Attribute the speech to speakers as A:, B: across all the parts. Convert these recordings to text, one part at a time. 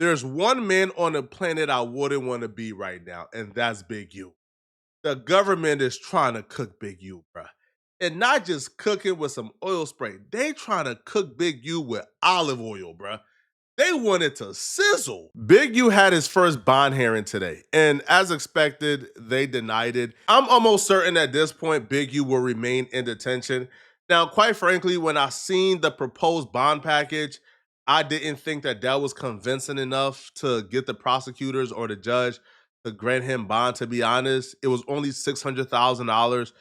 A: There's one man on the planet I wouldn't want to be right now, and that's Big U. The government is trying to cook Big U, bruh. And not just cooking with some oil spray. They trying to cook Big U with olive oil, bruh. They want it to sizzle. Big U had his first bond hearing today, and as expected, they denied it. I'm almost certain at this point Big U will remain in detention. Now, quite frankly, when I seen the proposed bond package, I didn't think that that was convincing enough to get the prosecutors or the judge to grant him bond. To be honest, it was only $600,000.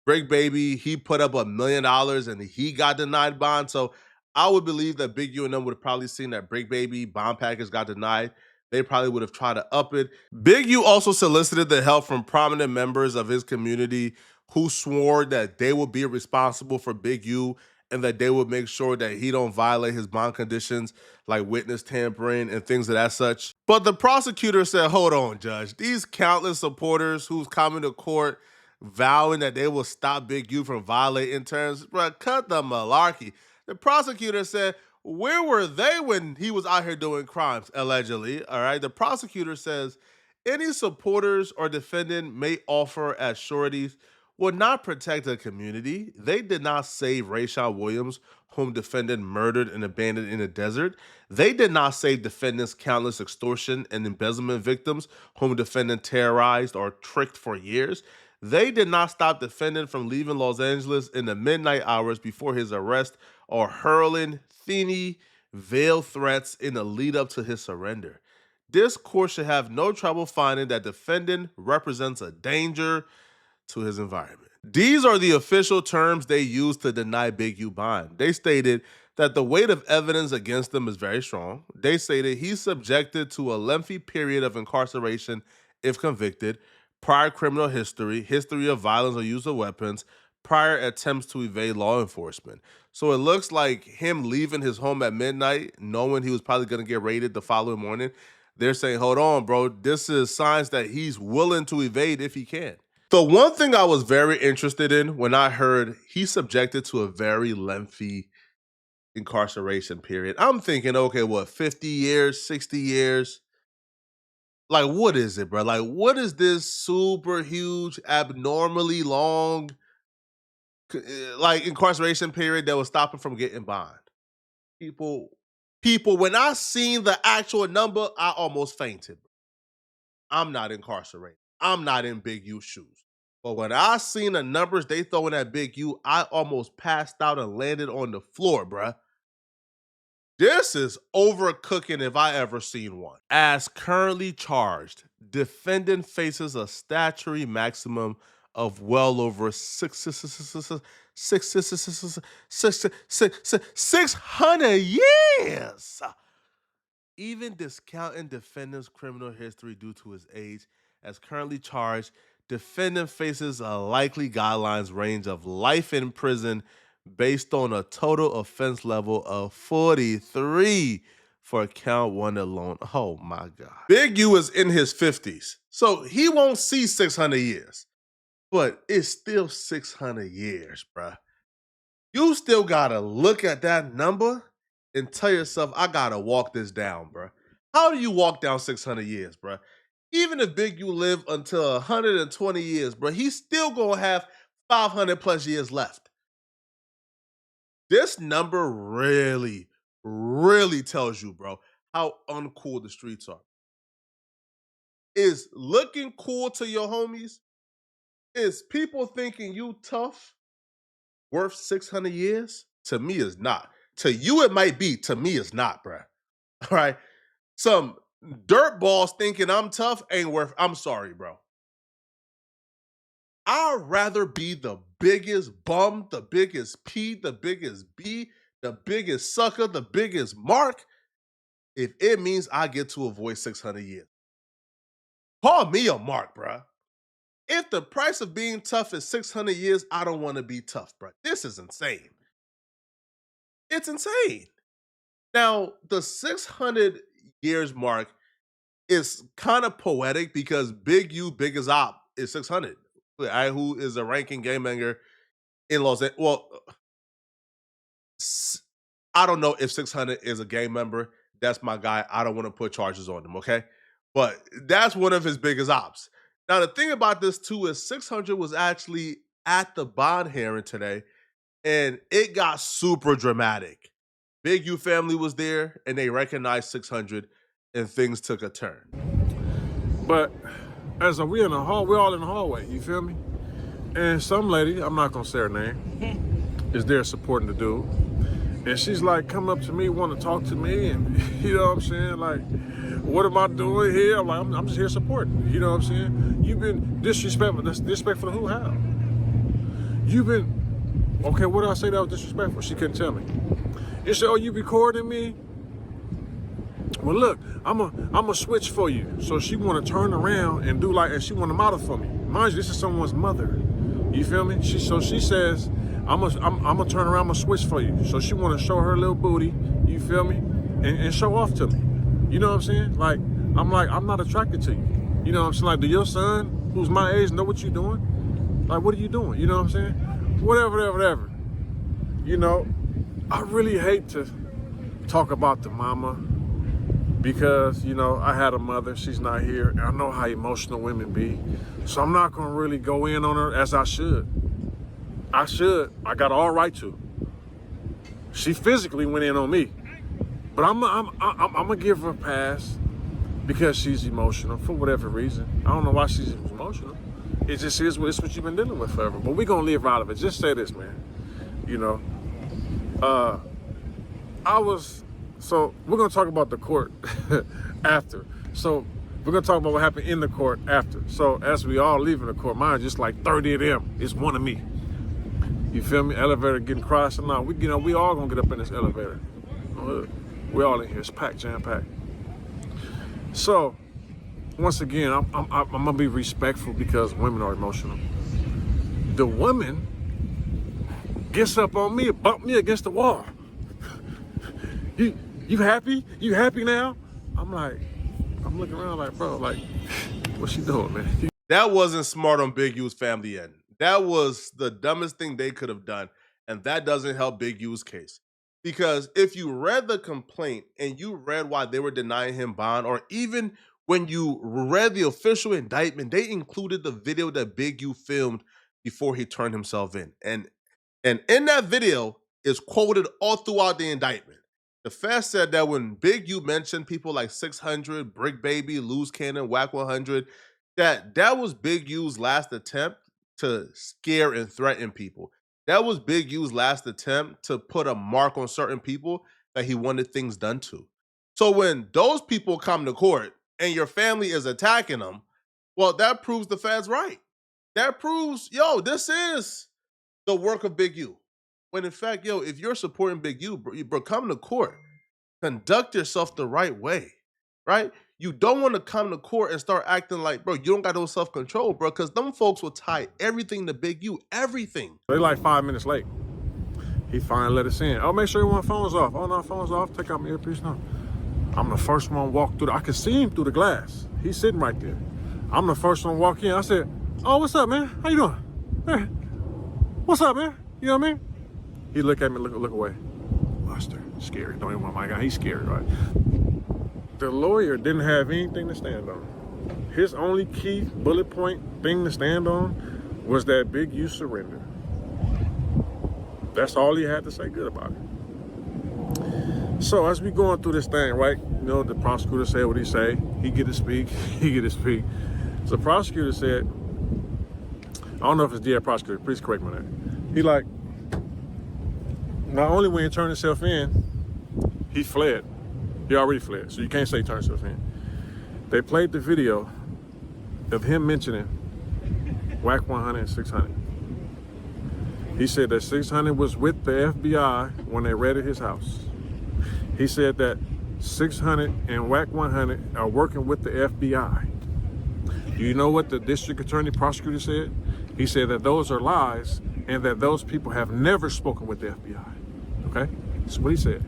A: Brick Baby, he put up $1 million and he got denied bond. So I would believe that Big U and them would have probably seen that Brick Baby bond package got denied. They probably would have tried to up it. Big U also solicited the help from prominent members of his community who swore that they would be responsible for Big U and that they would make sure that he don't violate his bond conditions like witness tampering and things of that such. But the prosecutor said, hold on, judge. These countless supporters who's coming to court vowing that they will stop Big U from violating terms, bro, cut the malarkey. The prosecutor said, where were they when he was out here doing crimes, allegedly? All right. The prosecutor says any supporters or defendant may offer as sureties will not protect the community. They did not save Rayshawn Williams, whom defendant murdered and abandoned in the desert. They did not save defendant's countless extortion and embezzlement victims, whom defendant terrorized or tricked for years. They did not stop defendant from leaving Los Angeles in the midnight hours before his arrest or hurling thinly veiled threats in the lead up to his surrender. This court should have no trouble finding that defendant represents a danger to his environment. These are the official terms they used to deny Big U bond. They stated that the weight of evidence against him is very strong. They stated he's subjected to a lengthy period of incarceration if convicted, prior criminal history, history of violence or use of weapons, prior attempts to evade law enforcement. So it looks like him leaving his home at midnight, knowing he was probably going to get raided the following morning. They're saying, hold on, bro, this is signs that he's willing to evade if he can. The one thing I was very interested in when I heard he's subjected to a very lengthy incarceration period, I'm thinking, okay, what, 50 years, 60 years? Like, what is it, bro? Like, what is this super huge, abnormally long, like incarceration period that will stop him from getting bond? People, people, when I seen the actual number, I almost fainted. I'm not incarcerated. I'm not in Big U shoes. But when I seen the numbers they throwing at Big U, I almost passed out and landed on the floor, bruh. This is overcooking if I ever seen one. As currently charged, defendant faces a statutory maximum of well over 600 years. Even discounting defendant's criminal history due to his age, as currently charged, defendant faces a likely guidelines range of life in prison based on a total offense level of 43 for count one alone. Oh my God. Big U is in his 50s, so he won't see 600 years, but it's still 600 years, bruh. You still gotta look at that number and tell yourself, I gotta walk this down, bruh. How do you walk down 600 years, bruh? Even if Big U live until 120 years, bruh, he's still gonna have 500 plus years left. This number really, really tells you, bro, how uncool the streets are. Is looking cool to your homies? Is people thinking you tough worth 600 years? To me, is not. To you, it might be. To me, it's not, bruh. All right? Some dirt balls thinking I'm tough ain't worth, I'm sorry, bro. I'd rather be the biggest bum, the biggest P, the biggest B, the biggest sucker, the biggest mark, if it means I get to avoid 600 years. Call me a mark, bruh. If the price of being tough is 600 years, I don't want to be tough, bruh. This is insane. It's insane. Now, the 600 years mark is kind of poetic because Big U, Big as Op is 600. Who is a ranking game banger in Los Angeles. Well, I don't know if 600 is a game member. that's my guy. I don't want to put charges on him, okay? But that's one of his biggest ops. Now, the thing about this too is 600 was actually at the bond hearing today, and it got super dramatic. Big U family was there, and they recognized 600, and things took a turn.
B: But as we in the hall, we're all in the hallway, you feel me? And some lady, I'm not gonna say her name, is there supporting the dude. And she's like, come up to me, want to talk to me, and you know what I'm saying? Like, what am I doing here? I'm like, I'm just here supporting. You know what I'm saying? You've been disrespectful. Disrespectful to who? How? You've been, okay, what did I say that was disrespectful? She couldn't tell me. You said, oh, you recording me? Well, look, I'm a switch for you. So she want to turn around and do like, and she want to model for me. Mind you, this is someone's mother. You feel me? She says, I'm gonna turn around, I'm gonna switch for you. So she want to show her little booty, you feel me, and show off to me. You know what I'm saying? Like, I'm not attracted to you. You know what I'm saying? Like, do your son, who's my age, know what you're doing? Like, what are you doing? You know what I'm saying? Whatever. You know, I really hate to talk about the mama because, you know, I had a mother, she's not here, and I know how emotional women be. So I'm not gonna really go in on her as I should. I got all right to. She physically went in on me. But I'm gonna give her a pass because she's emotional for whatever reason. I don't know why she's emotional. It just is it's what you've been dealing with forever. But we're gonna live out of it. Just say this, man. You know. So we're gonna talk about the court after. So we're gonna talk about what happened in the court after. So as we all leaving the court, mine just like 30 of them. It's one of me. You feel me? Elevator getting crashed or not. We all gonna get up in this elevator. We all in here. It's packed, jam-packed. So, once again, I'm gonna be respectful because women are emotional. The woman gets up on me and bump me against the wall. You happy? You happy now? I'm looking around like, bro, like, what's she doing, man?
A: That wasn't smart on Big U's family end. That was the dumbest thing they could have done, and that doesn't help Big U's case. Because if you read the complaint and you read why they were denying him bond, or even when you read the official indictment, they included the video that Big U filmed before he turned himself in. And in that video is quoted all throughout the indictment. The feds said that when Big U mentioned people like 600, Brick Baby, Loose Cannon, Whack 100, that was Big U's last attempt to scare and threaten people. That was Big U's last attempt to put a mark on certain people that he wanted things done to. So when those people come to court and your family is attacking them, well, that proves the feds right. That proves, this is the work of Big U. When in fact, if you're supporting Big U, bro, come to court. Conduct yourself the right way, right? You don't want to come to court and start acting like, bro, you don't got no self-control, bro, because them folks will tie everything to Big U, everything.
B: They like 5 minutes late. He finally let us in. Oh, make sure your phone's off. Oh, no, phone's off. Take out my earpiece now. I'm the first one to walk through. I could see him through the glass. He's sitting right there. I'm the first one to walk in. I said, oh, what's up, man? How you doing? Hey, what's up, man? You know what I mean? He look at me, look away. Buster, scary. Don't even want my guy. He's scared, right? The lawyer didn't have anything to stand on. His only key bullet point thing to stand on was that Big U surrender. That's all he had to say good about it. So as we going through this thing, right? You know, the prosecutor said what he say. He get to speak. He get to speak. So the prosecutor said, I don't know if it's the prosecutor. Please correct me on that. He like, not only when he turned himself in, he fled. He already fled, so you can't say he turned himself in. They played the video of him mentioning Whack 100 and 600. He said that 600 was with the FBI when they raided his house. He said that 600 and Whack 100 are working with the FBI. Do you know what the district attorney prosecutor said? He said that those are lies and that those people have never spoken with the FBI. Okay? That's what he said.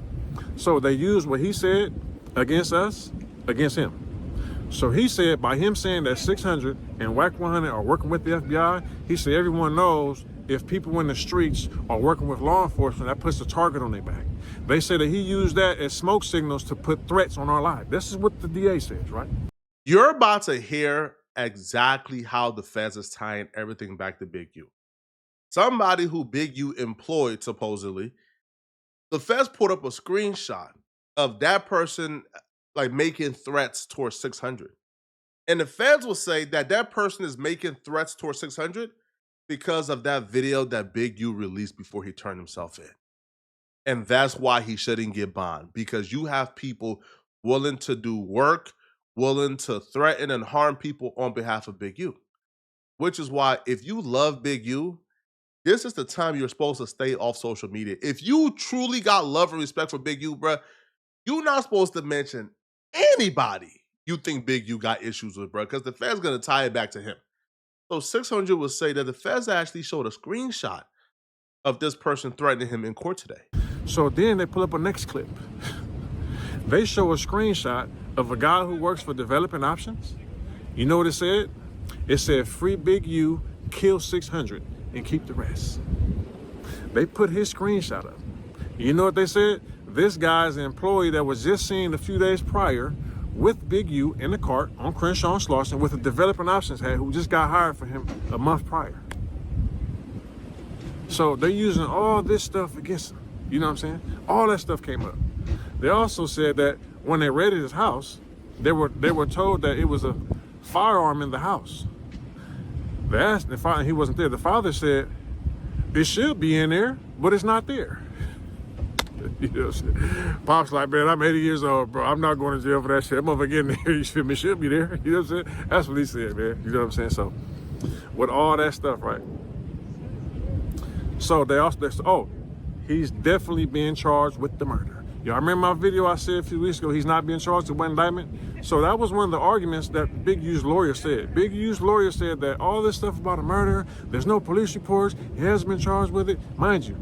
B: So they used what he said against us, against him. So he said, by him saying that 600 and Whack 100 are working with the FBI, he said everyone knows if people in the streets are working with law enforcement, that puts a target on their back. They say that he used that as smoke signals to put threats on our life. This is what the DA says, right?
A: You're about to hear exactly how the feds is tying everything back to Big U. Somebody who Big U employed, supposedly, the feds put up a screenshot of that person like making threats towards 600. And the feds will say that that person is making threats towards 600 because of that video that Big U released before he turned himself in. And that's why he shouldn't get bond, because you have people willing to do work, willing to threaten and harm people on behalf of Big U. Which is why if you love Big U, this is the time you're supposed to stay off social media. If you truly got love and respect for Big U, bruh, you're not supposed to mention anybody you think Big U got issues with, bruh, because the Fed's gonna tie it back to him. So 600 would say that the Feds actually showed a screenshot of this person threatening him in court today.
B: So then they pull up a next clip. They show a screenshot of a guy who works for Developing Options. You know what it said? It said, free Big U, kill 600, and keep the rest. They put his screenshot up. You know what they said? This guy's an employee that was just seen a few days prior with Big U in the cart on Crenshaw and Slauson with a Developing Options hat who just got hired for him a month prior. So they're using all this stuff against him. You know what I'm saying? All that stuff came up. They also said that when they raided his house, they were told that it was a firearm in the house. They asked the father, he wasn't there. The father said, it should be in there, but it's not there. You know what I'm saying? Pop's like, man, I'm 80 years old, bro. I'm not going to jail for that shit. I'm over getting there. You feel me? It should be there. You know what I'm saying? That's what he said, man. You know what I'm saying? So, with all that stuff, right? So he's definitely being charged with the murder. Y'all remember my video I said a few weeks ago, he's not being charged with one indictment? So that was one of the arguments that Big U's lawyer said. Big U's lawyer said that all this stuff about a murder, there's no police reports, he hasn't been charged with it. Mind you,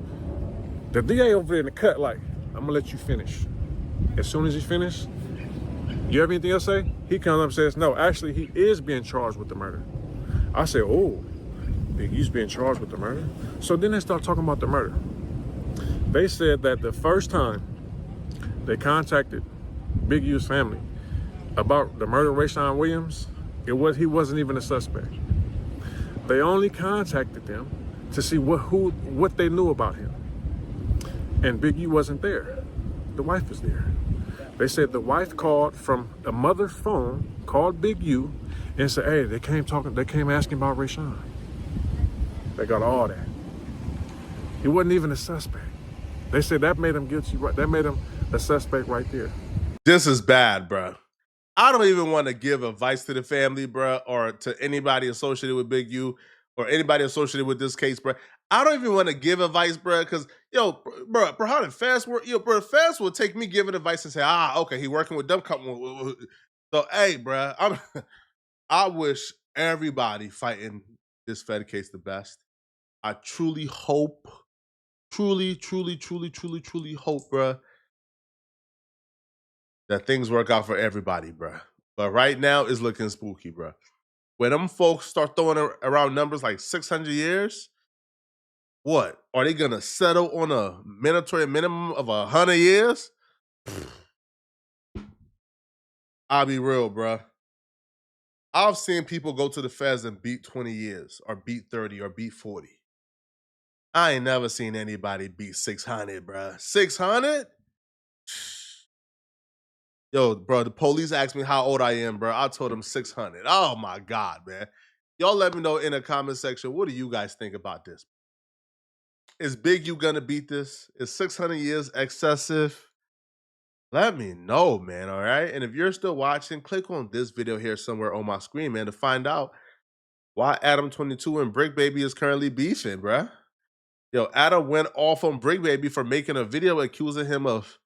B: the DA over there in the cut like, I'm gonna let you finish. As soon as he finishes, you have anything else to say? He comes up and says, no, actually he is being charged with the murder. I said, oh, Big U's being charged with the murder? So then they start talking about the murder. They said that the first time they contacted Big U's family about the murder of Rayshawn Williams, he wasn't even a suspect. They only contacted them to see what they knew about him. And Big U wasn't there. The wife was there. They said the wife called from a mother's phone, called Big U, and said, hey, they came asking about Rayshawn. They got all that. He wasn't even a suspect. They said that made him guilty, right? That made him a suspect right there.
A: This is bad, bro. I don't even want to give advice to the family, bro, or to anybody associated with Big U or anybody associated with this case, bro. I don't even want to give advice, bro, because, bro, how the feds work? Bro, the feds will take me giving advice and say, okay, he working with them company. So, hey, bro, I wish everybody fighting this Fed case the best. I truly hope, truly hope, bro, that things work out for everybody, bro. But right now, it's looking spooky, bro. When them folks start throwing around numbers like 600 years, what? Are they going to settle on a mandatory minimum of 100 years? I'll be real, bro. I've seen people go to the feds and beat 20 years or beat 30 or beat 40. I ain't never seen anybody beat 600, bro. 600? Yo, bro, the police asked me how old I am, bro. I told them 600. Oh, my God, man. Y'all let me know in the comment section, what do you guys think about this? Is Big U gonna beat this? Is 600 years excessive? Let me know, man, all right? And if you're still watching, click on this video here somewhere on my screen, man, to find out why Adam22 and Brick Baby is currently beefing, bro. Yo, Adam went off on Brick Baby for making a video accusing him of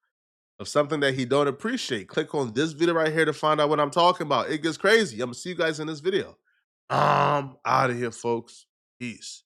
A: something that he don't appreciate. Click on this video right here to find out what I'm talking about. It gets crazy. I'm gonna see you guys in this video. I'm out of here, folks. Peace.